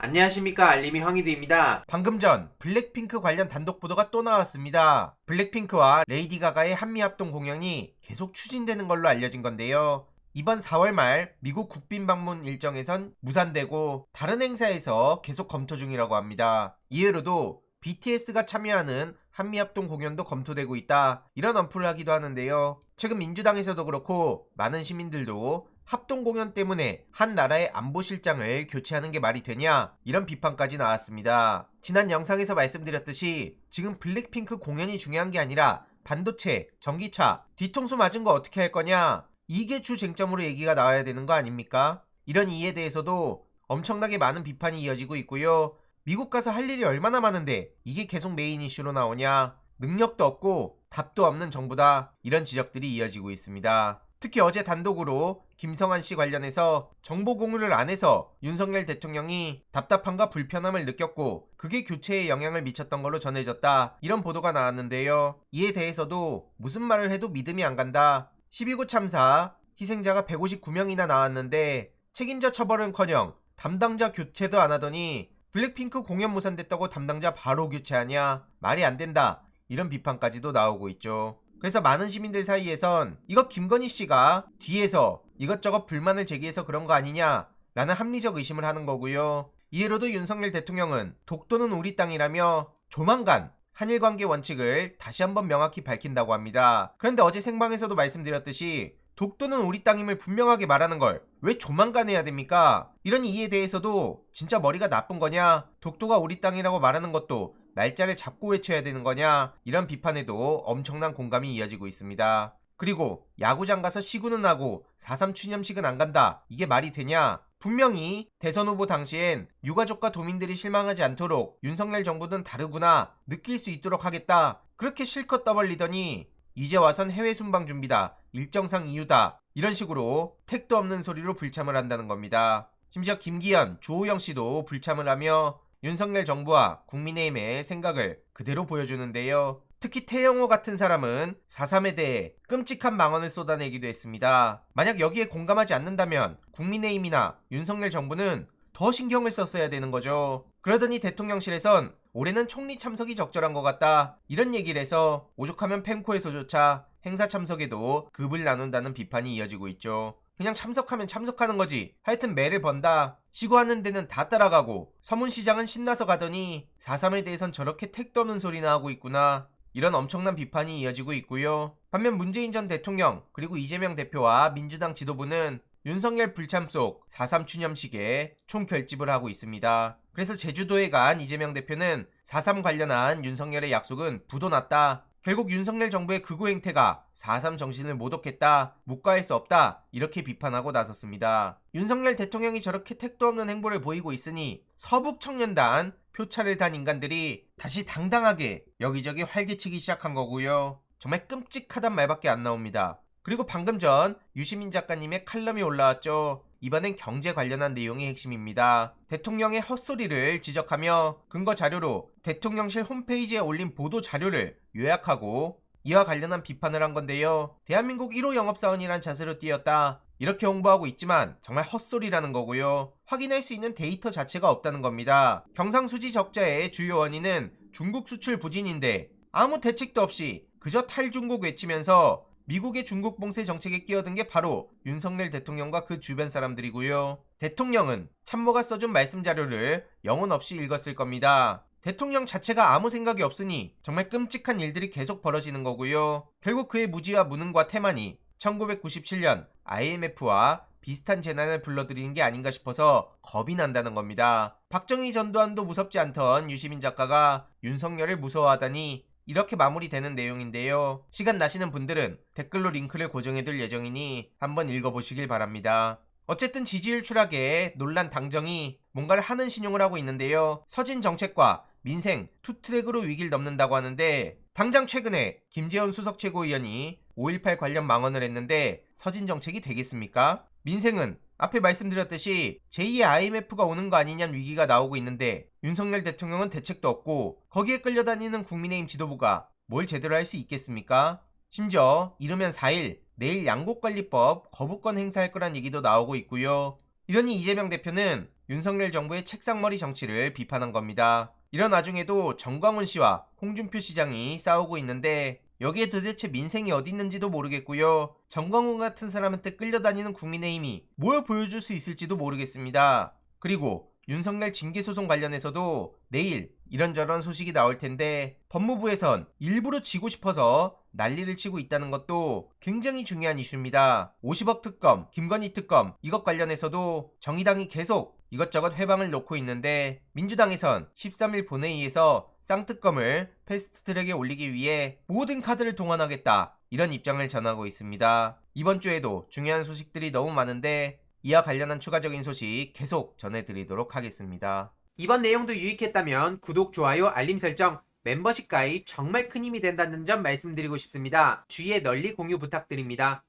안녕하십니까, 알림이 황희두입니다. 방금 전 블랙핑크 관련 단독 보도가 또 나왔습니다. 블랙핑크와 레이디 가가의 한미 합동 공연이 계속 추진되는 걸로 알려진 건데요. 이번 4월 말 미국 국빈 방문 일정에선 무산되고 다른 행사에서 계속 검토 중이라고 합니다. 이외로도 BTS가 참여하는 한미 합동 공연도 검토되고 있다, 이런 언플을 하기도 하는데요. 최근 민주당에서도 그렇고 많은 시민들도 합동 공연 때문에 한 나라의 안보실장을 교체하는 게 말이 되냐, 이런 비판까지 나왔습니다. 지난 영상에서 말씀드렸듯이 지금 블랙핑크 공연이 중요한 게 아니라 반도체, 전기차, 뒤통수 맞은 거 어떻게 할 거냐, 이게 주 쟁점으로 얘기가 나와야 되는 거 아닙니까? 이런 이에 대해서도 엄청나게 많은 비판이 이어지고 있고요. 미국 가서 할 일이 얼마나 많은데 이게 계속 메인 이슈로 나오냐, 능력도 없고 답도 없는 정부다, 이런 지적들이 이어지고 있습니다. 특히 어제 단독으로 김성한 씨 관련해서 정보 공유를 안 해서 윤석열 대통령이 답답함과 불편함을 느꼈고 그게 교체에 영향을 미쳤던 걸로 전해졌다, 이런 보도가 나왔는데요. 이에 대해서도 무슨 말을 해도 믿음이 안 간다. 12구 참사 희생자가 159명이나 나왔는데 책임자 처벌은커녕 담당자 교체도 안 하더니 블랙핑크 공연 무산됐다고 담당자 바로 교체하냐, 말이 안 된다, 이런 비판까지도 나오고 있죠. 그래서 많은 시민들 사이에선 이거 김건희 씨가 뒤에서 이것저것 불만을 제기해서 그런 거 아니냐, 라는 합리적 의심을 하는 거고요. 이해로도 윤석열 대통령은 독도는 우리 땅이라며 조만간 한일 관계 원칙을 다시 한번 명확히 밝힌다고 합니다. 그런데 어제 생방에서도 말씀드렸듯이 독도는 우리 땅임을 분명하게 말하는 걸 왜 조만간 해야 됩니까? 이런 이에 대해서도 진짜 머리가 나쁜 거냐, 독도가 우리 땅이라고 말하는 것도 날짜를 잡고 외쳐야 되는 거냐, 이런 비판에도 엄청난 공감이 이어지고 있습니다. 그리고 야구장 가서 시구는 하고 4.3 추념식은 안 간다, 이게 말이 되냐? 분명히 대선 후보 당시엔 유가족과 도민들이 실망하지 않도록 윤석열 정부는 다르구나 느낄 수 있도록 하겠다, 그렇게 실컷 떠벌리더니 이제 와선 해외 순방 준비다, 일정상 이유다, 이런 식으로 택도 없는 소리로 불참을 한다는 겁니다. 심지어 김기현, 주호영 씨도 불참을 하며 윤석열 정부와 국민의힘의 생각을 그대로 보여주는데요. 특히 태영호 같은 사람은 4.3에 대해 끔찍한 망언을 쏟아내기도 했습니다. 만약 여기에 공감하지 않는다면 국민의힘이나 윤석열 정부는 더 신경을 썼어야 되는 거죠. 그러더니 대통령실에선 올해는 총리 참석이 적절한 것 같다, 이런 얘기를 해서 오죽하면 펜코에서조차 행사 참석에도 급을 나눈다는 비판이 이어지고 있죠. 그냥 참석하면 참석하는 거지, 하여튼 매를 번다, 시구하는 데는 다 따라가고 서문시장은 신나서 가더니 4.3에 대해선 저렇게 택도 없는 소리나 하고 있구나, 이런 엄청난 비판이 이어지고 있고요. 반면 문재인 전 대통령 그리고 이재명 대표와 민주당 지도부는 윤석열 불참 속 4.3 추념식에 총결집을 하고 있습니다. 그래서 제주도에 간 이재명 대표는 4.3 관련한 윤석열의 약속은 부도났다, 결국 윤석열 정부의 극우 행태가 4.3 정신을 모독했다, 묵과할 수 없다, 이렇게 비판하고 나섰습니다. 윤석열 대통령이 저렇게 택도 없는 행보를 보이고 있으니 서북청년단 표차를 단 인간들이 다시 당당하게 여기저기 활개치기 시작한 거고요. 정말 끔찍하단 말밖에 안 나옵니다. 그리고 방금 전 유시민 작가님의 칼럼이 올라왔죠. 이번엔 경제 관련한 내용이 핵심입니다. 대통령의 헛소리를 지적하며 근거 자료로 대통령실 홈페이지에 올린 보도 자료를 요약하고 이와 관련한 비판을 한 건데요. 대한민국 1호 영업사원이란 자세로 띄었다, 이렇게 홍보하고 있지만 정말 헛소리라는 거고요. 확인할 수 있는 데이터 자체가 없다는 겁니다. 경상수지 적자의 주요 원인은 중국 수출 부진인데 아무 대책도 없이 그저 탈중국 외치면서 미국의 중국 봉쇄 정책에 끼어든 게 바로 윤석열 대통령과 그 주변 사람들이고요. 대통령은 참모가 써준 말씀 자료를 영혼 없이 읽었을 겁니다. 대통령 자체가 아무 생각이 없으니 정말 끔찍한 일들이 계속 벌어지는 거고요. 결국 그의 무지와 무능과 태만이 1997년 IMF와 비슷한 재난을 불러들이는 게 아닌가 싶어서 겁이 난다는 겁니다. 박정희 전두환도 무섭지 않던 유시민 작가가 윤석열을 무서워하다니, 이렇게 마무리되는 내용인데요. 시간 나시는 분들은 댓글로 링크를 고정해둘 예정이니 한번 읽어보시길 바랍니다. 어쨌든 지지율 추락에 놀란 당정이 뭔가를 하는 신용을 하고 있는데요. 서진 정책과 민생 투트랙으로 위기를 넘는다고 하는데 당장 최근에 김재원 수석 최고위원이 5.18 관련 망언을 했는데 서진 정책이 되겠습니까? 민생은 앞에 말씀드렸듯이 제2의 IMF가 오는 거 아니냐는 위기가 나오고 있는데 윤석열 대통령은 대책도 없고 거기에 끌려다니는 국민의힘 지도부가 뭘 제대로 할 수 있겠습니까? 심지어 이르면 4일 내일 양곡관리법 거부권 행사할 거란 얘기도 나오고 있고요. 이러니 이재명 대표는 윤석열 정부의 책상머리 정치를 비판한 겁니다. 이런 와중에도 정광훈 씨와 홍준표 시장이 싸우고 있는데 여기에 도대체 민생이 어디 있는지도 모르겠고요. 정광훈 같은 사람한테 끌려다니는 국민의힘이 뭘 보여줄 수 있을지도 모르겠습니다. 그리고 윤석열 징계소송 관련해서도 내일 이런저런 소식이 나올 텐데 법무부에선 일부러 지고 싶어서 난리를 치고 있다는 것도 굉장히 중요한 이슈입니다. 50억 특검, 김건희 특검 이것 관련해서도 정의당이 계속 이것저것 회방을 놓고 있는데 민주당에선 13일 본회의에서 쌍특검을 패스트트랙에 올리기 위해 모든 카드를 동원하겠다 이런 입장을 전하고 있습니다. 이번 주에도 중요한 소식들이 너무 많은데 이와 관련한 추가적인 소식 계속 전해드리도록 하겠습니다. 이번 내용도 유익했다면 구독, 좋아요, 알림 설정, 멤버십 가입 정말 큰 힘이 된다는 점 말씀드리고 싶습니다. 주위에 널리 공유 부탁드립니다.